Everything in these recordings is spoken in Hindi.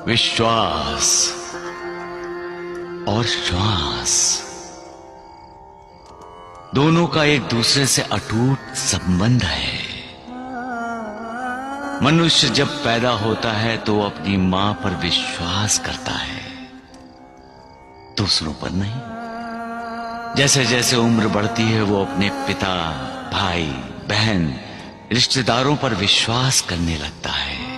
विश्वास और श्वास दोनों का एक दूसरे से अटूट संबंध है। मनुष्य जब पैदा होता है तो अपनी मां पर विश्वास करता है, दूसरों पर नहीं। जैसे जैसे उम्र बढ़ती है वो अपने पिता, भाई, बहन, रिश्तेदारों पर विश्वास करने लगता है।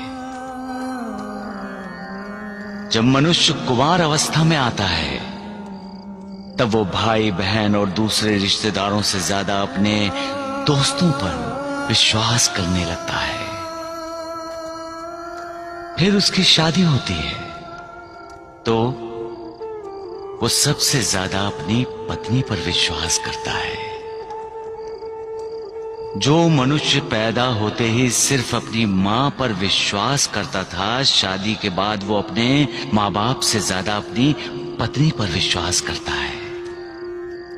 जब मनुष्य कुमार अवस्था में आता है तब वो भाई, बहन और दूसरे रिश्तेदारों से ज्यादा अपने दोस्तों पर विश्वास करने लगता है। फिर उसकी शादी होती है तो वो सबसे ज्यादा अपनी पत्नी पर विश्वास करता है। जो मनुष्य पैदा होते ही सिर्फ अपनी मां पर विश्वास करता था, शादी के बाद वो अपने मां बाप से ज्यादा अपनी पत्नी पर विश्वास करता है।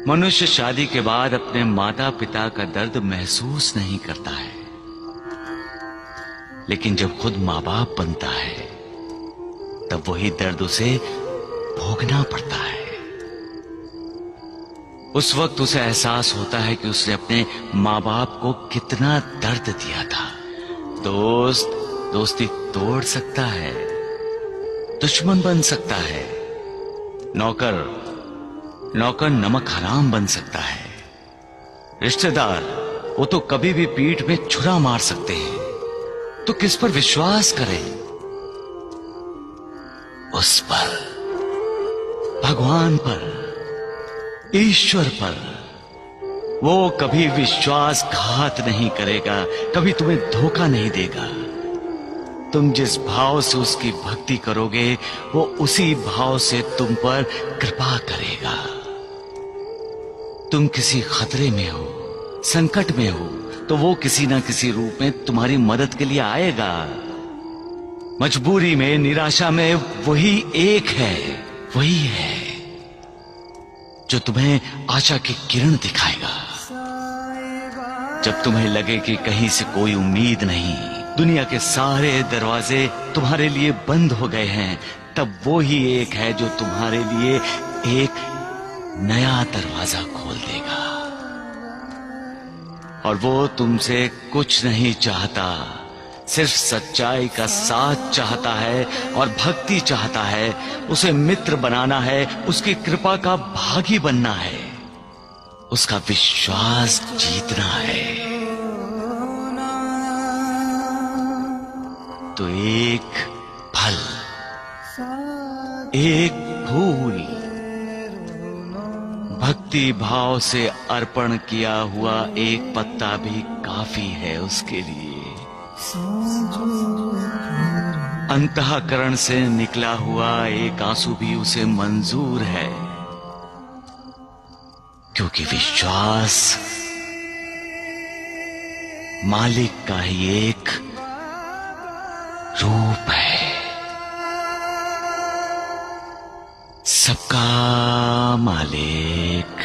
मनुष्य शादी के बाद अपने माता पिता का दर्द महसूस नहीं करता है, लेकिन जब खुद मां बाप बनता है तब वही दर्द उसे भोगना पड़ता है। उस वक्त उसे एहसास होता है कि उसने अपने मां बाप को कितना दर्द दिया था। दोस्त दोस्ती तोड़ सकता है, दुश्मन बन सकता है, नौकर नौकर नमक हराम बन सकता है, रिश्तेदार वो तो कभी भी पीठ में छुरा मार सकते हैं। तो किस पर विश्वास करें? उस पर, भगवान पर, ईश्वर पर। वो कभी विश्वासघात नहीं करेगा, कभी तुम्हें धोखा नहीं देगा। तुम जिस भाव से उसकी भक्ति करोगे वो उसी भाव से तुम पर कृपा करेगा। तुम किसी खतरे में हो, संकट में हो तो वो किसी ना किसी रूप में तुम्हारी मदद के लिए आएगा। मजबूरी में, निराशा में वही एक है, वही है जो तुम्हें आशा की किरण दिखाएगा। जब तुम्हें लगे कि कहीं से कोई उम्मीद नहीं, दुनिया के सारे दरवाजे तुम्हारे लिए बंद हो गए हैं, तब वो ही एक है जो तुम्हारे लिए एक नया दरवाजा खोल देगा। और वो तुमसे कुछ नहीं चाहता, सिर्फ सच्चाई का साथ चाहता है और भक्ति चाहता है। उसे मित्र बनाना है, उसकी कृपा का भागी बनना है, उसका विश्वास जीतना है। तो एक फल, एक फूल, भक्ति भाव से अर्पण किया हुआ एक पत्ता भी काफी है उसके लिए। अंतःकरण से निकला हुआ एक आंसू भी उसे मंजूर है, क्योंकि विश्वास मालिक का ही एक रूप है। सबका मालिक